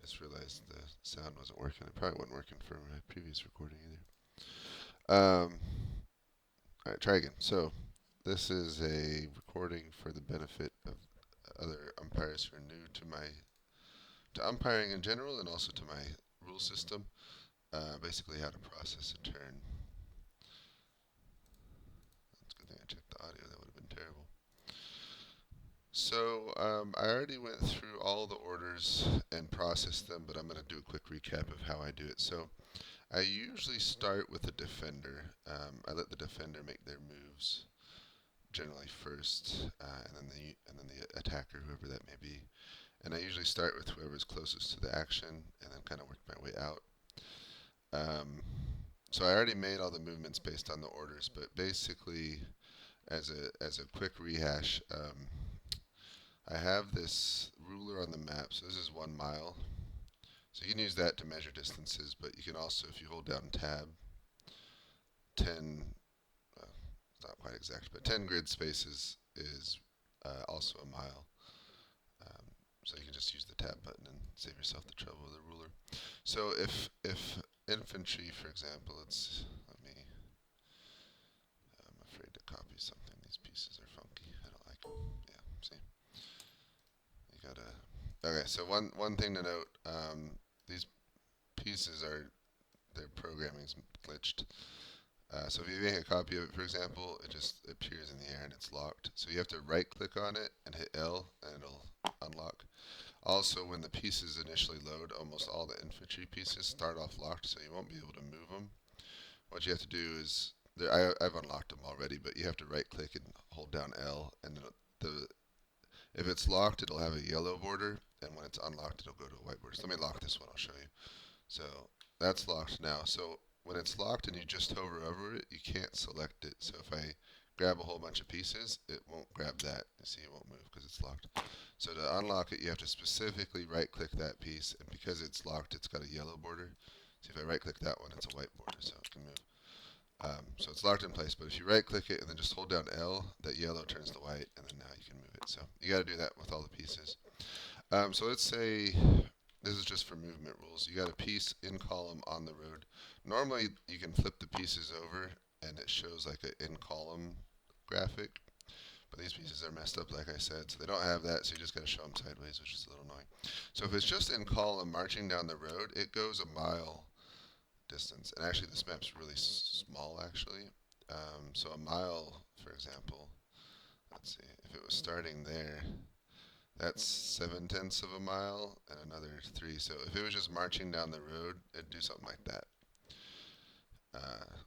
just realized the sound wasn't working. It probably wasn't working for my previous recording either. All right, try again. So this is a recording for the benefit of other umpires who are new to umpiring in general and also to my rule system. Basically, how to process a turn. It's a good thing I checked the audio. That would have been terrible. So I already went through all the orders and processed them, but I'm going to do a quick recap of how I do it. So I usually start with the defender. I let the defender make their moves generally first, and then the attacker, whoever that may be. And I usually start with whoever's closest to the action, and then kind of work my way out. So I already made all the movements based on the orders, but basically, as a quick rehash, I have this ruler on the map. So this is 1 mile. So you can use that to measure distances, but you can also, if you hold down tab, 10, it's not quite exact, but 10 grid spaces is also a mile. So you can just use the tab button and save yourself the trouble with a ruler. So if infantry, for example, let me, I'm afraid to copy something. These pieces are funky. I don't like them. Yeah, see? You gotta, okay, so one thing to note, these pieces their programming's glitched. So if you make a copy of it, for example, it just appears in the air and it's locked. So you have to right click on it and hit L and it'll unlock. Also, when the pieces initially load, almost all the infantry pieces start off locked, so you won't be able to move them. What you have to do is, I've unlocked them already, but you have to right click and hold down L, and then if it's locked, it'll have a yellow border, and when it's unlocked, it'll go to a white border. So let me lock this one, I'll show you. So that's locked now. So when it's locked and you just hover over it, you can't select it. So if I grab a whole bunch of pieces, it won't grab that. You see, it won't move because it's locked. So to unlock it, you have to specifically right-click that piece, and because it's locked, it's got a yellow border. See, if I right-click that one, it's a white border, so it can move. So it's locked in place, but if you right-click it and then just hold down L, that yellow turns to white, and then now you can move it. So you got to do that with all the pieces. So let's say this is just for movement rules. You got a piece in column on the road. Normally, you can flip the pieces over, and it shows like an in column graphic. But these pieces are messed up, like I said, so they don't have that, so you just got to show them sideways, which is a little annoying. So if it's just in column marching down the road, it goes a mile distance. And actually, this map's really small, actually. So a mile, for example, let's see, if it was starting there, that's 7/10 of a mile and another 3. So if it was just marching down the road, it'd do something like that.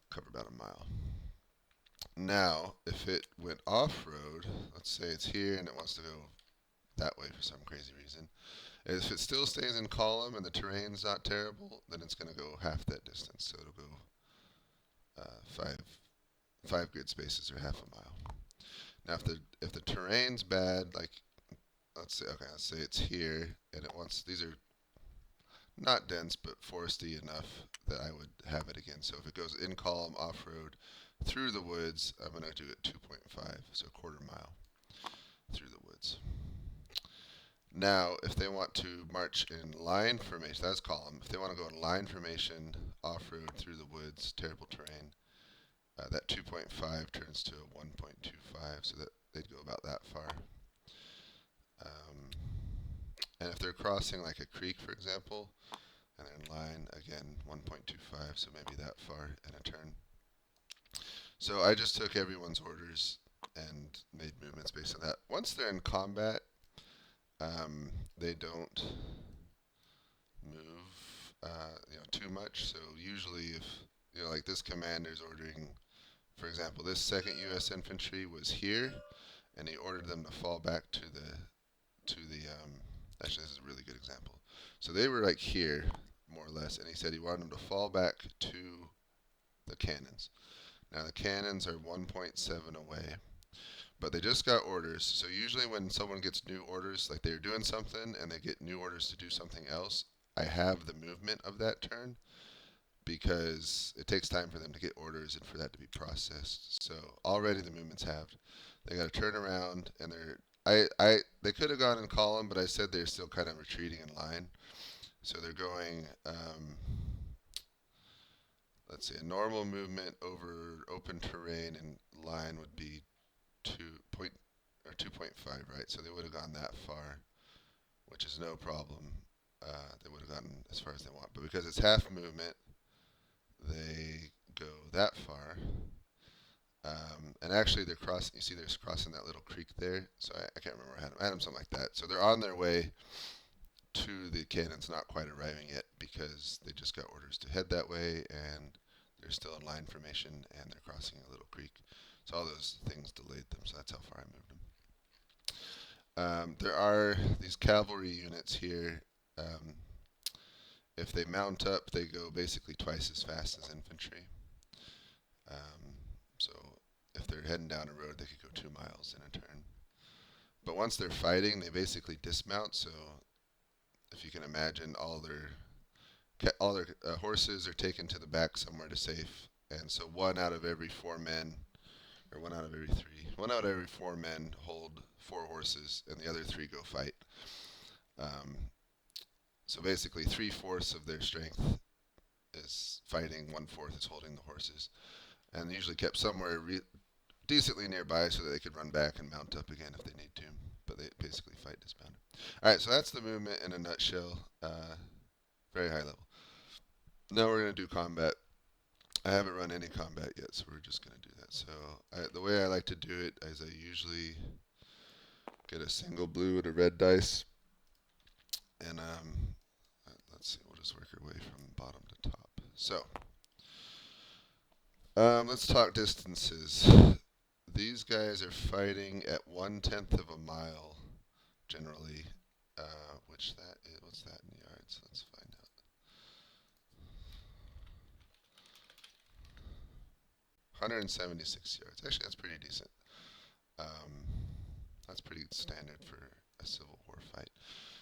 Cover about a mile. Now, if it went off-road, let's say it's here and it wants to go that way for some crazy reason. If it still stays in column and the terrain's not terrible, then it's going to go half that distance. So it'll go five grid spaces or half a mile. Now, if the terrain's bad, like let's say it's here and it wants, these are not dense but foresty enough that I would have it again. So if it goes in column off road through the woods, I'm going to do it 2.5, so a quarter mile through the woods. Now, if they want to march in line formation, that's column. If they want to go in line formation off-road through the woods, terrible terrain, that 2.5 turns to a 1.25, so that they'd go about that far. And if they're crossing like a creek, for example, and they're in line, again, 1.25, so maybe that far in a turn. So I just took everyone's orders and made movements based on that. Once they're in combat, they don't move too much. So usually if, like this commander's ordering, for example, this 2nd U.S. Infantry was here, and he ordered them to fall back to the, actually this is a really good example. So they were like here, more or less, and he said he wanted them to fall back to the cannons. Now the cannons are 1.7 away. But they just got orders, so usually when someone gets new orders, like they're doing something and they get new orders to do something else, I have the movement of that turn because it takes time for them to get orders and for that to be processed. So already the movement's halved. They got to turn around and they could have gone in column, but I said they're still kind of retreating in line. So they're going, let's see, a normal movement over open terrain and line would be 2.5, right? So they would have gone that far, which is no problem. They would have gotten as far as they want. But because it's half movement, they go that far. And actually, they're crossing. You see, they're crossing that little creek there. So I can't remember. I had them something like that. So they're on their way to the cannons, not quite arriving yet because they just got orders to head that way, and they're still in line formation, and they're crossing a little creek. So all those things delayed them. So that's how far I moved them. There are these cavalry units here. Um, if they mount up, they go basically twice as fast as infantry. So if they're heading down a road, they could go 2 miles in a turn. But once they're fighting, they basically dismount. So if you can imagine, all their horses are taken to the back somewhere to safe, and so one out of every 4 men, or one out of every 3, one out of every 4 men hold 4 horses, and the other 3 go fight. So basically, 3/4 of their strength is fighting, 1/4 is holding the horses, and usually kept somewhere decently nearby so that they could run back and mount up again if they need to. But they basically fight dismounted. All right, so that's the movement in a nutshell. Very high level. Now we're going to do combat. I haven't run any combat yet, so we're just going to do that. So the way I like to do it is I usually get a single blue and a red dice. And let's see, we'll just work our way from bottom to top. So let's talk distances. These guys are fighting at 1/10 of a mile, generally. Which that is, what's that in yards? Let's find out. 176 yards. Actually, that's pretty decent. That's pretty standard for a Civil War fight.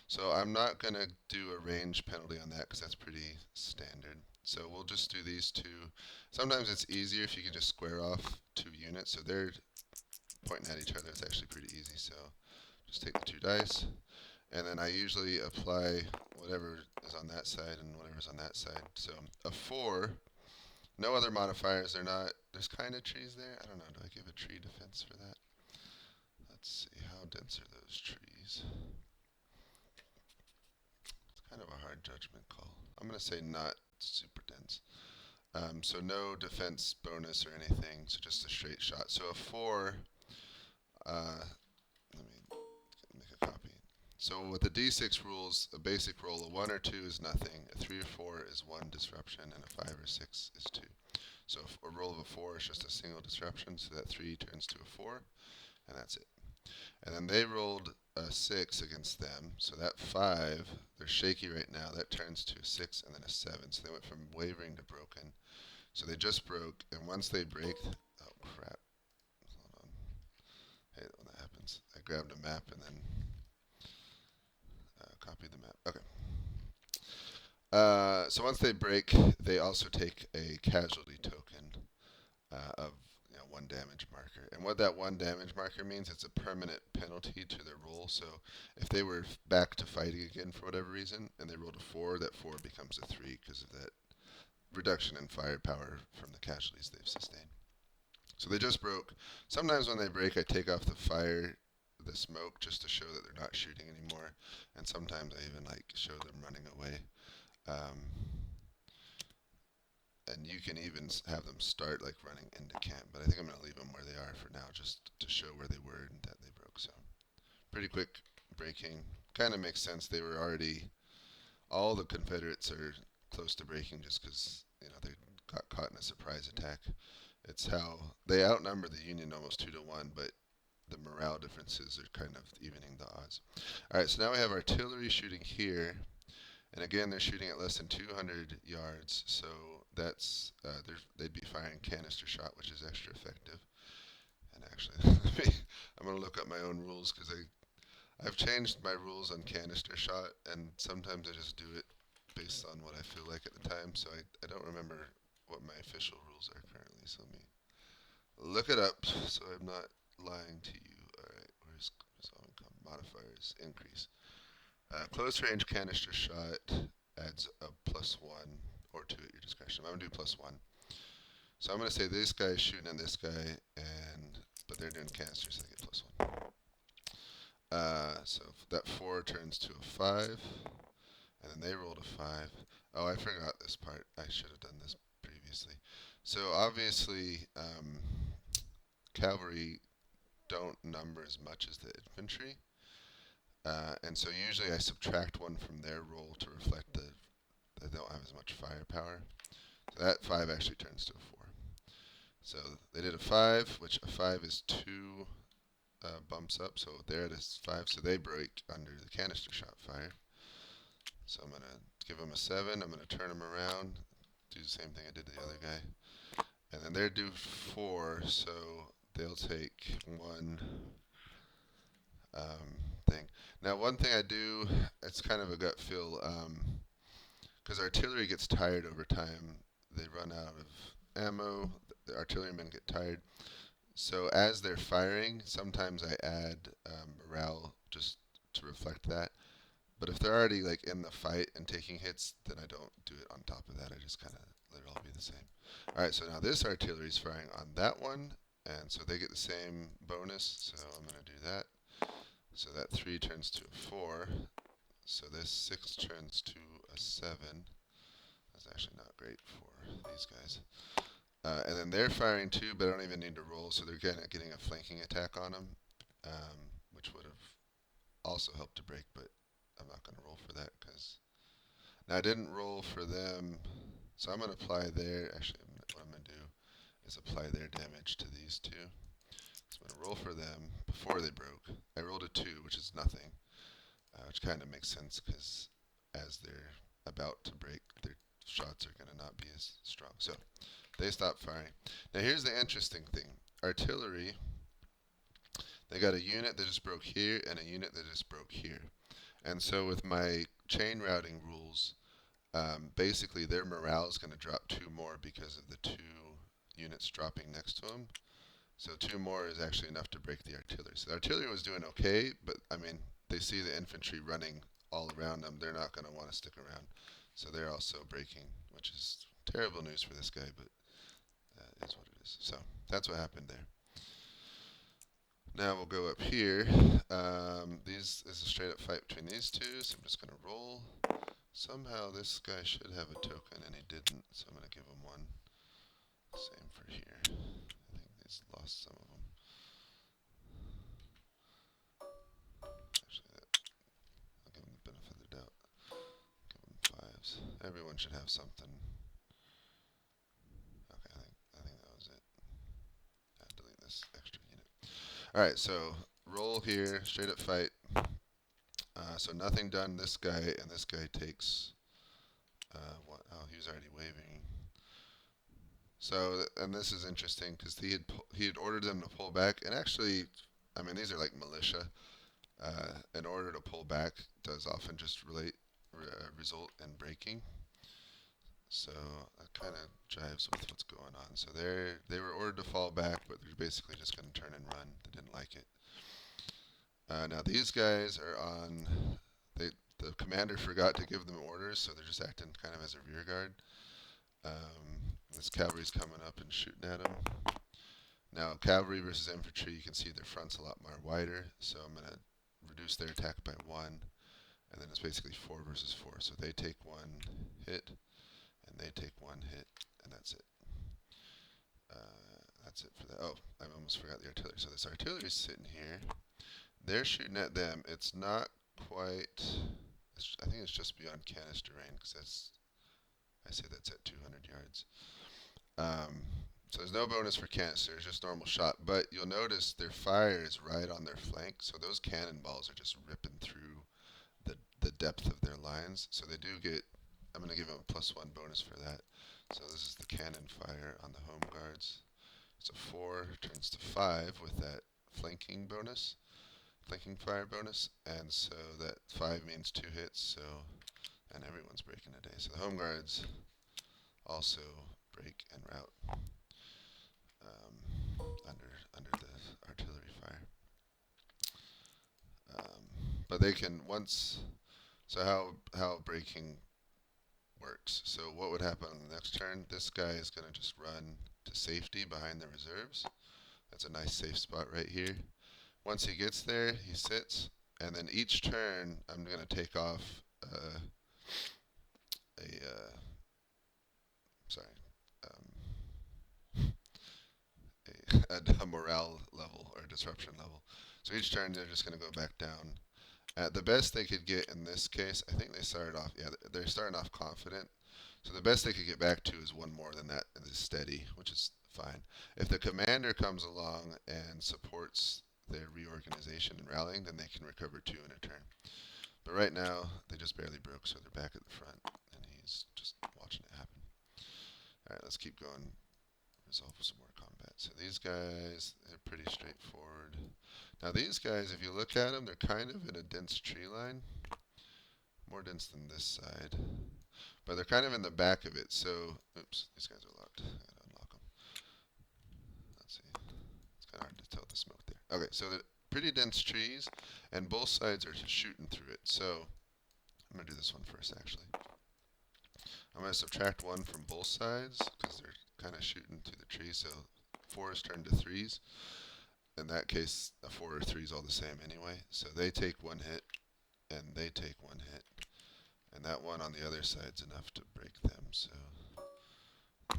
So I'm not going to do a range penalty on that because that's pretty standard. So we'll just do these 2. Sometimes it's easier if you can just square off 2 units. So they're pointing at each other. It's actually pretty easy. So just take the 2 dice. And then I usually apply whatever is on that side and whatever's on that side. So a 4, no other modifiers. There's kind of trees there. I don't know. Do I give a tree defense for that? Let's see. How dense are those trees? It's kind of a hard judgment call. I'm going to say not super dense. So no defense bonus or anything. So just a straight shot. So a 4, let me make a copy. So with the D6 rules, a basic roll, a 1 or 2 is nothing, a 3 or 4 is 1 disruption, and a 5 or 6 is 2. So a roll of a 4 is just a single disruption, so that 3 turns to a 4, and that's it. And then they rolled a 6 against them, so that 5, they're shaky right now, that turns to a 6 and then a 7. So they went from wavering to broken. So they just broke, and once they break, oh crap, hold on. I hate when that happens. I grabbed a map and then copied the map. Okay. So once they break, they also take a casualty token of 1 damage marker. And what that 1 damage marker means, it's a permanent penalty to their roll. So if they were back to fighting again for whatever reason, and they rolled a 4, that 4 becomes a 3 because of that reduction in firepower from the casualties they've sustained. So they just broke. Sometimes when they break, I take off the smoke, just to show that they're not shooting anymore. And sometimes I even show them running away. And you can even have them start running into camp, but I think I'm going to leave them where they are for now, just to show where they were and that they broke. So pretty quick breaking. Kind of makes sense. They were already, all the Confederates are close to breaking just because they got caught in a surprise attack. It's how they outnumber the Union almost 2-1, but the morale differences are kind of evening the odds. All right, so now we have artillery shooting here. And again, they're shooting at less than 200 yards, so that's they'd be firing canister shot, which is extra effective. And actually, I'm going to look up my own rules because I've changed my rules on canister shot, and sometimes I just do it based on what I feel like at the time. So I don't remember what my official rules are currently. So let me look it up so I'm not lying to you. All right, where's modifiers increase? Close range canister shot adds a +1 or 2 at your discretion. I'm going to do +1. So I'm going to say this guy's shooting at this guy, but they're doing canisters, so they get +1. So that 4 turns to a 5, and then they rolled a 5. Oh, I forgot this part. I should have done this previously. So obviously, cavalry don't number as much as the infantry, and so usually I subtract 1 from their roll to reflect that they don't have as much firepower. So that 5 actually turns to a 4. So they did a 5, which a 5 is 2 bumps up, so there it is 5. So they break under the canister shot fire. So I'm going to give them a 7. I'm going to turn them around, do the same thing I did to the other guy. And then they're due 4, so they'll take 1 thing. Now, one thing I do, it's kind of a gut feel, because artillery gets tired over time. They run out of ammo. The artillerymen get tired. So as they're firing, sometimes I add morale just to reflect that. But if they're already like in the fight and taking hits, then I don't do it on top of that. I just kind of let it all be the same. All right, so now this artillery is firing on that one, and so they get the same bonus. So I'm going to do that. So that 3 turns to a 4. So this 6 turns to a 7. That's actually not great for these guys. And then they're firing too, but I don't even need to roll, so they're getting a flanking attack on them, which would have also helped to break, but I'm not going to roll for that because now I didn't roll for them, so I'm going to apply their. Actually, what I'm going to do is apply their damage to these two. So I'm going to roll for them before they broke. I rolled a 2, which is nothing, which kind of makes sense because as they're about to break, their shots are going to not be as strong. So they stop firing. Now here's the interesting thing. Artillery, they got a unit that just broke here and a unit that just broke here. And so with my chain routing rules, basically their morale is going to drop 2 more because of the 2 units dropping next to them. So 2 more is actually enough to break the artillery. So the artillery was doing okay, but I mean, they see the infantry running all around them. They're not going to want to stick around. So they're also breaking, which is terrible news for this guy, but is what it is. So that's what happened there. Now we'll go up here. This is a straight up fight between these two, so I'm just going to roll. Somehow this guy should have a token and he didn't, so I'm going to give him 1. Same for here. I think he's lost some of them. Actually, I'll give him the benefit of the doubt. Give him 5s. Everyone should have something. Okay, I think that was it. I'll delete this extra unit. Alright, so roll here, straight up fight. So nothing done, this guy, and this guy takes, what? Oh, he was already waving. So, and this is interesting because he had ordered them to pull back, and actually, I mean, these are like militia. In order to pull back does often just result in breaking. So that kind of jives with what's going on. So they were ordered to fall back, but they're basically just going to turn and run. They didn't like it. Now these guys are on. The commander forgot to give them orders, so they're just acting kind of as a rear guard. This cavalry's coming up and shooting at them. Now cavalry versus infantry, you can see their front's a lot more wider, so I'm going to reduce their attack by 1, and then it's basically 4 versus 4. So they take 1 hit, and they take 1 hit, and that's it. That's it for that. Oh, I almost forgot the artillery. So this artillery's sitting here. They're shooting at them. It's not quite. I think it's just beyond canister range because I say that's at 200 yards. So there's no bonus for canister, it's just normal shot. But you'll notice their fire is right on their flank, so those cannonballs are just ripping through the depth of their lines. So they do get. I'm going to give them a +1 bonus for that. So this is the cannon fire on the home guards. So 4 turns to 5 with that flanking bonus, flanking fire bonus, and so that 5 means 2 hits. So, and everyone's breaking today. So the home guards also break and rout under the artillery fire. But they can once. So how breaking works. So what would happen on the next turn? This guy is going to just run to safety behind the reserves. That's a nice safe spot right here. Once he gets there, he sits, and then each turn I'm going to take off a sorry, a morale level or disruption level. So each turn they're just going to go back down. The best they could get in this case, I think they started off, yeah, they're starting off confident. So the best they could get back to is one more than that, and is steady, which is fine. If the commander comes along and supports their reorganization and rallying, then they can recover 2 in a turn. But right now, they just barely broke, so they're back at the front, and he's just watching it happen. All right, let's keep going. Resolve some more combat. So these guys, they're pretty straightforward. Now these guys, if you look at them, they're kind of in a dense tree line. More dense than this side. But they're kind of in the back of it, so, oops, these guys are locked. I gotta unlock them. Let's see. It's kind of hard to tell the smoke there. Okay, so they're pretty dense trees, and both sides are shooting through it. So, I'm gonna do this one first, actually. I'm gonna subtract 1 from both sides, because they're kind of shooting through the tree, so 4s turn to 3s. In that case, a 4 or 3 is all the same anyway. So they take 1 hit, and they take 1 hit. And that one on the other side's enough to break them, so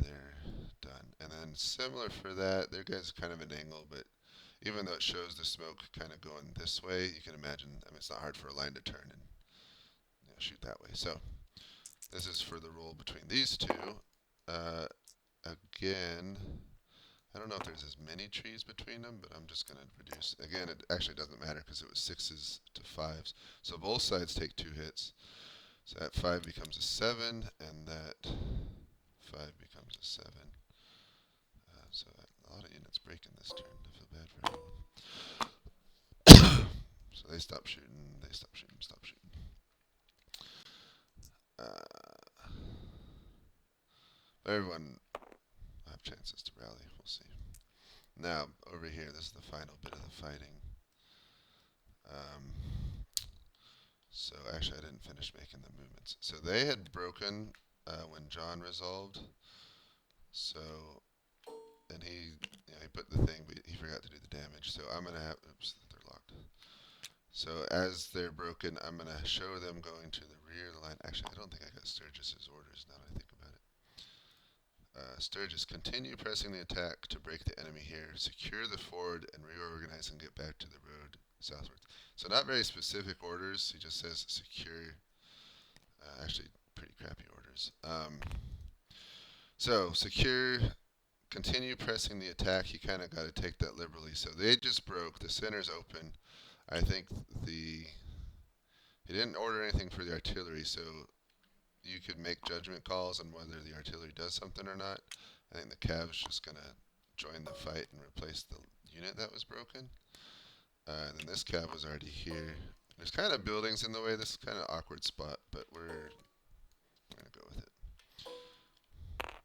they're done. And then similar for that, their guy's kind of an angle, but even though it shows the smoke kind of going this way, you can imagine, I mean, it's not hard for a line to turn and shoot that way. So this is for the roll between these two. Again, I don't know if there's as many trees between them, but I'm just going to reduce. Again, it actually doesn't matter because it was 6s to 5s. So both sides take 2 hits. So that 5 becomes a 7, and that 5 becomes a 7. So a lot of units break in this turn. I feel bad for everyone. So they stop shooting, they stop shooting, stop shooting. Everyone will have chances to rally. We'll see. Now, over here, this is the final bit of the fighting. So actually, I didn't finish making the movements. So they had broken when John resolved. So, and he put the thing, but he forgot to do the damage. So I'm gonna have, oops, they're locked. So as they're broken, I'm gonna show them going to the rear of the line. Actually, I don't think I got Sturgis's orders now that I think about it. Sturgis, continue pressing the attack to break the enemy here. Secure the ford and reorganize and get back to the road southwards. So not very specific orders. He just says secure. Actually, pretty crappy orders. So secure, continue pressing the attack. You kind of got to take that liberally. So they just broke. The center's open. I think he didn't order anything for the artillery, so you could make judgment calls on whether the artillery does something or not. I think the Cav's just going to join the fight and replace the unit that was broken. And then this Cav was already here. There's kind of buildings in the way. This is kind of an awkward spot, but we're going to go with it.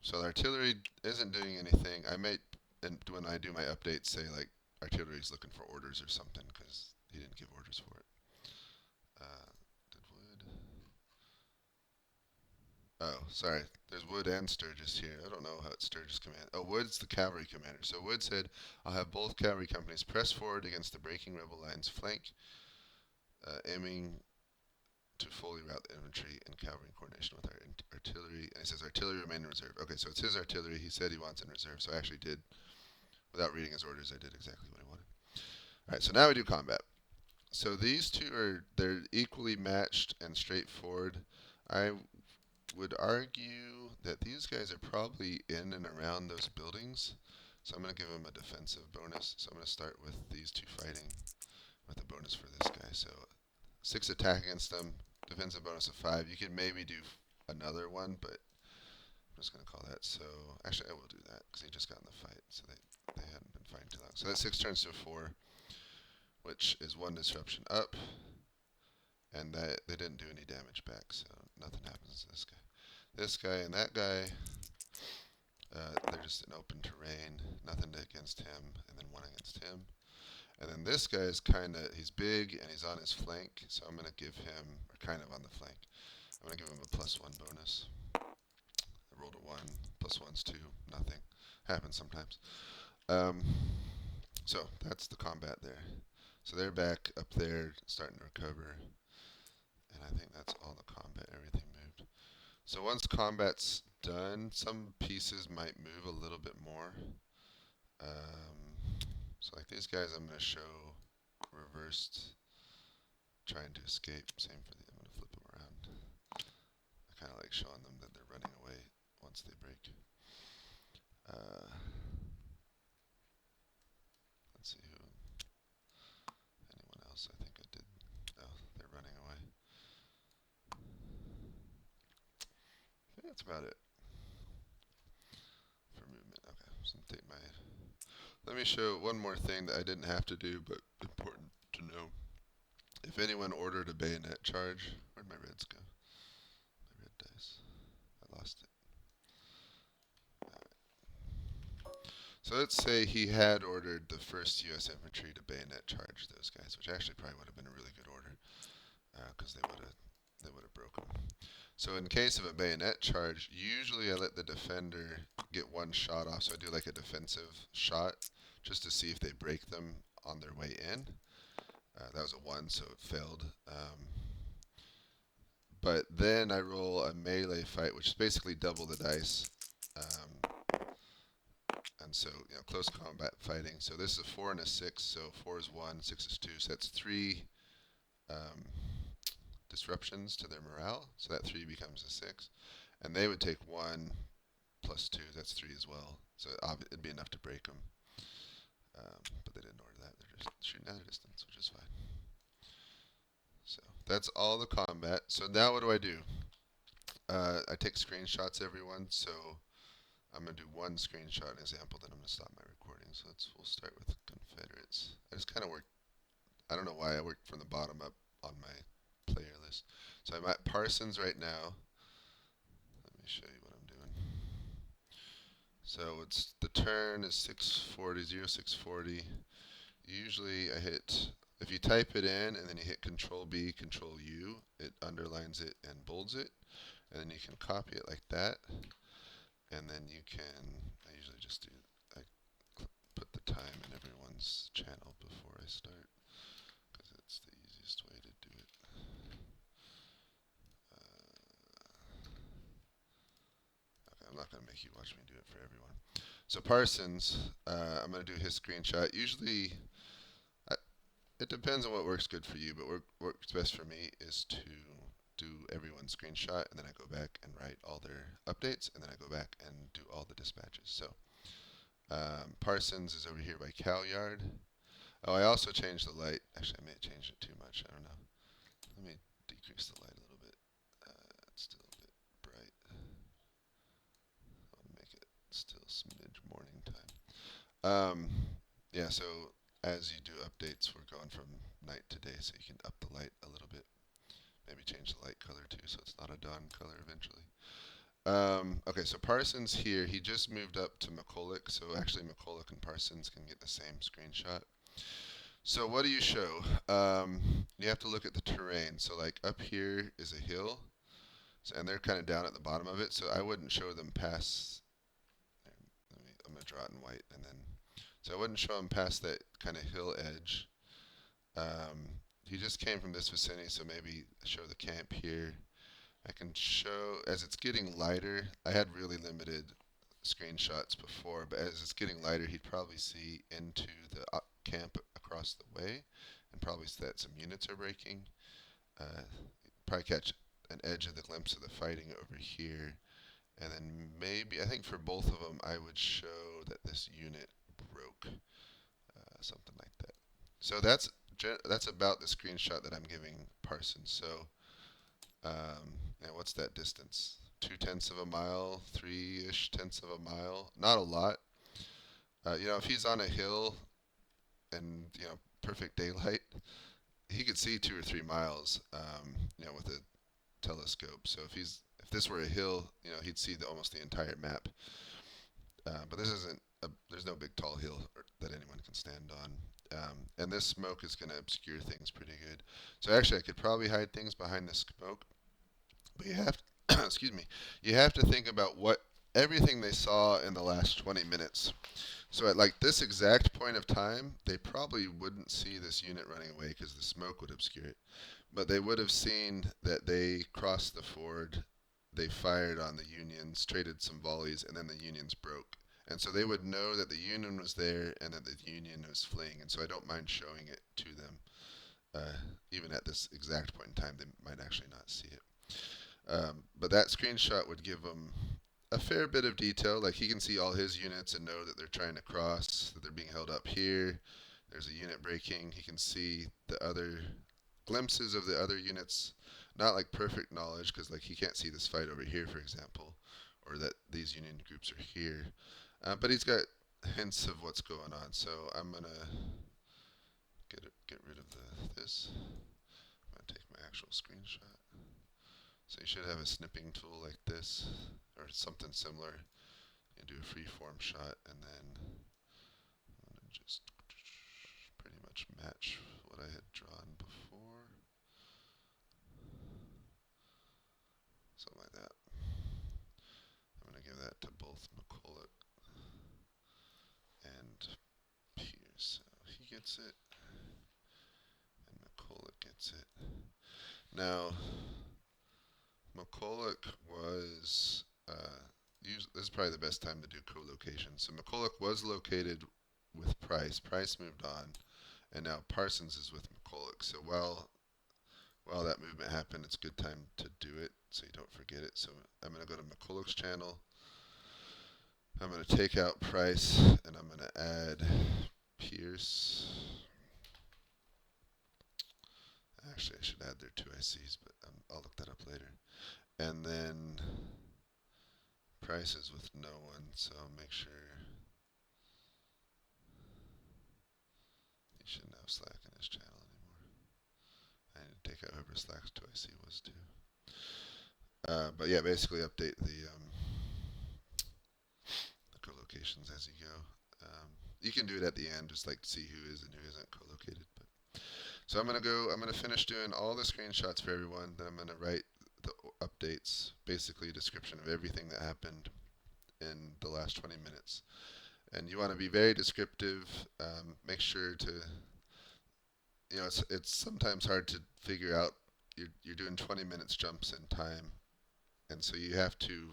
So the artillery isn't doing anything. I might, and when I do my updates, say like artillery's looking for orders or something because he didn't give orders for it. Did Wood? Oh, sorry. There's Wood and Sturgis here. I don't know how it's Sturgis command. Oh, Wood's the cavalry commander. So Wood said, I'll have both cavalry companies press forward against the breaking rebel lines flank, aiming to fully rout the infantry and cavalry in coordination with our artillery. And he says artillery remain in reserve. Okay, so it's his artillery. He said he wants in reserve, so I actually did, without reading his orders, I did exactly what he wanted. All right, so now we do combat. So these two they're equally matched and straightforward. I would argue that these guys are probably in and around those buildings. So I'm going to give them a defensive bonus. So I'm going to start with these two fighting with a bonus for this guy. So 6 attack against them, defensive bonus of 5. You could maybe do another one, but I'm just going to call that. So actually I will do that because he just got in the fight. So they hadn't been fighting too long. So that 6 turns to a 4, which is 1 disruption up. And that they didn't do any damage back, so nothing happens to this guy. This guy and that guy, they're just in open terrain, nothing against him, and then 1 against him. And then this guy is he's big and he's on his flank, so I'm going to give him, or kind of on the flank, I'm going to give him a +1 bonus. I rolled a 1. Plus 1's 2. Nothing. Happens sometimes. Um, so that's the combat there. So they're back up there starting to recover. And I think that's all the combat. Everything moved. So once combat's done, some pieces might move a little bit more. So like these guys I'm going to show reversed, trying to escape. Same for the, I'm going to flip them around. I kind of like showing them that they're running away once they break. Let's see who, anyone else I think I did. Oh, they're running away. I think that's about it for movement. Okay, so take my, let me show one more thing that I didn't have to do, but important to know. If anyone ordered a bayonet charge, where'd my reds go? My red dice. I lost it. So let's say he had ordered the 1st U.S. Infantry to bayonet charge those guys, which actually probably would have been a really good order, because they would have broken. So in case of a bayonet charge, usually I let the defender get one shot off. So I do like a defensive shot just to see if they break them on their way in. That was a 1, so it failed. But then I roll a melee fight, which is basically double the dice. And so, close combat fighting. So this is a 4 and a 6. So 4 is 1, 6 is 2. So that's 3 disruptions to their morale. So that 3 becomes a 6. And they would take 1 plus 2. That's 3 as well. So it'd be enough to break them. But they didn't order that. They're just shooting out of distance, which is fine. So that's all the combat. So now what do? I take screenshots, everyone. So I'm going to do one screenshot example, then I'm going to stop my recording. So we'll start with Confederates. I just kind of worked, I don't know why I worked from the bottom up on my player list. So I'm at Parsons right now. Let me show you what I'm doing. So the turn is 640, 0640. Usually I hit, if you type it in and then you hit Control B, Control U, it underlines it and bolds it. And then you can copy it like that. And then you can, I usually just do, I put the time in everyone's channel before I start, because it's the easiest way to do it. Okay, I'm not going to make you watch me do it for everyone. So Parsons, I'm going to do his screenshot. Usually, it depends on what works good for you, but what works best for me is to do everyone's screenshot, and then I go back and write all their updates, and then I go back and do all the dispatches. So Parsons is over here by Calyard. Oh, I also changed the light. Actually, I may have changed it too much. I don't know. Let me decrease the light a little bit. It's still a bit bright. I want to make it still smidge morning time. Yeah, so as you do updates, we're going from night to day, so you can up the light a little bit. Maybe change the light color too, so it's not a dawn color eventually. Okay, so Parsons here, he just moved up to McCulloch, so actually McCulloch and Parsons can get the same screenshot. So what do you show? You have to look at the terrain. So like up here is a hill, and they're kind of down at the bottom of it, so I wouldn't show them past, I'm going to draw it in white, and then, so I wouldn't show them past that kind of hill edge. He just came from this vicinity, so maybe show the camp here. I can show, as it's getting lighter, I had really limited screenshots before, but as it's getting lighter, he'd probably see into the camp across the way, and probably see that some units are breaking. Probably catch an edge of the glimpse of the fighting over here, and then maybe, I think for both of them, I would show that this unit broke, something like that. So that's about the screenshot that I'm giving Parsons. So, what's that distance? 2/10 of a mile, 3-ish tenths of a mile. Not a lot. If he's on a hill and perfect daylight, he could see 2 or 3 miles. With a telescope. So if this were a hill, he'd see almost the entire map. But this isn't. There's no big tall hill that anyone can stand on. And this smoke is going to obscure things pretty good. So actually, I could probably hide things behind this smoke, but excuse me, you have to think about what everything they saw in the last 20 minutes. So at like this exact point of time, they probably wouldn't see this unit running away because the smoke would obscure it. But they would have seen that they crossed the ford, they fired on the Unions, traded some volleys, and then the Unions broke. And so they would know that the Union was there and that the Union was fleeing. And so I don't mind showing it to them. Even at this exact point in time, they might actually not see it. But that screenshot would give them a fair bit of detail. Like he can see all his units and know that they're trying to cross, that they're being held up here. There's a unit breaking. He can see the other glimpses of the other units. Not like perfect knowledge, because like he can't see this fight over here, for example, or that these Union groups are here. But he's got hints of what's going on. So I'm gonna get rid of this. I'm gonna take my actual screenshot. So you should have a snipping tool like this, or something similar. You do a freeform shot, and then I'm going to just pretty much match what I had drawn before. Something like that. I'm going to give that to both McCulloch and Pierce. So he gets it, and McCulloch gets it. Now, McCulloch was this is probably the best time to do co-location. So McCulloch was located with Price. Price moved on, and now Parsons is with McCulloch. So while that movement happened, it's a good time to do it so you don't forget it. So I'm going to go to McCulloch's channel. I'm going to take out Price, and I'm going to add Pierce. Actually, I should add their two ICs, but I'll look that up later. And then Price is with no one, so I'll make sure he shouldn't have Slack in his channel anymore. I need to take out whoever Slack's 2IC was too. But yeah, basically update the co-locations as you go. You can do it at the end, just like see who is and who isn't co-located. But so I'm gonna finish doing all the screenshots for everyone. Then I'm gonna write the updates, basically a description of everything that happened in the last 20 minutes. And you want to be very descriptive. Make sure to, it's sometimes hard to figure out. You're doing 20 minutes jumps in time, and so you have to,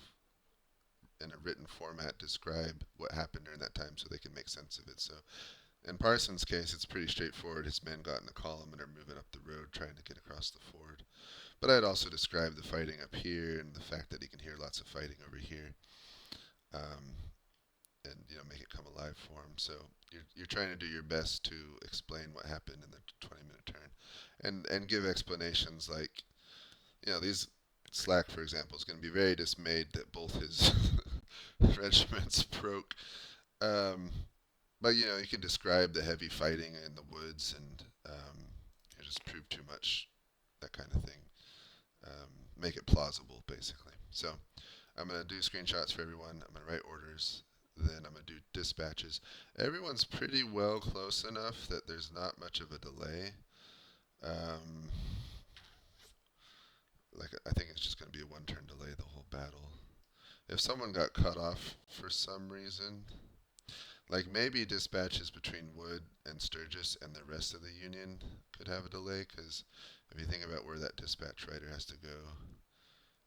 in a written format, describe what happened during that time so they can make sense of it. So in Parsons' case, it's pretty straightforward. His men got in a column and are moving up the road trying to get across the ford. But I'd also describe the fighting up here and the fact that he can hear lots of fighting over here. And make it come alive for him. So you're trying to do your best to explain what happened in the 20-minute turn, and give explanations like these Slack, for example, is going to be very dismayed that both his regiments broke. But you can describe the heavy fighting in the woods and just prove too much, that kind of thing. Make it plausible, basically. So I'm going to do screenshots for everyone. I'm going to write orders. Then I'm going to do dispatches. Everyone's pretty well close enough that there's not much of a delay. I think it's just going to be a one-turn delay the whole battle. If someone got cut off for some reason, like maybe dispatches between Wood and Sturgis and the rest of the Union could have a delay, because if you think about where that dispatch writer has to go,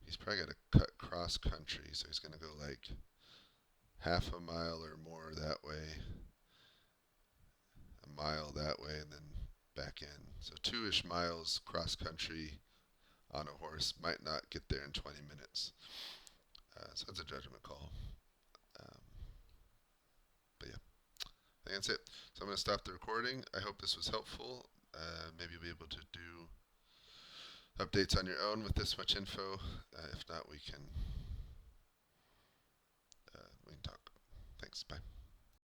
he's probably got to cut cross-country, so he's going to go like half a mile or more that way, a mile that way, and then back in. So 2-ish miles cross-country on a horse might not get there in 20 minutes. So that's a judgment call. But yeah, I think that's it. So I'm going to stop the recording. I hope this was helpful. Maybe you'll be able to do updates on your own with this much info. If not, we can talk. Thanks. Bye.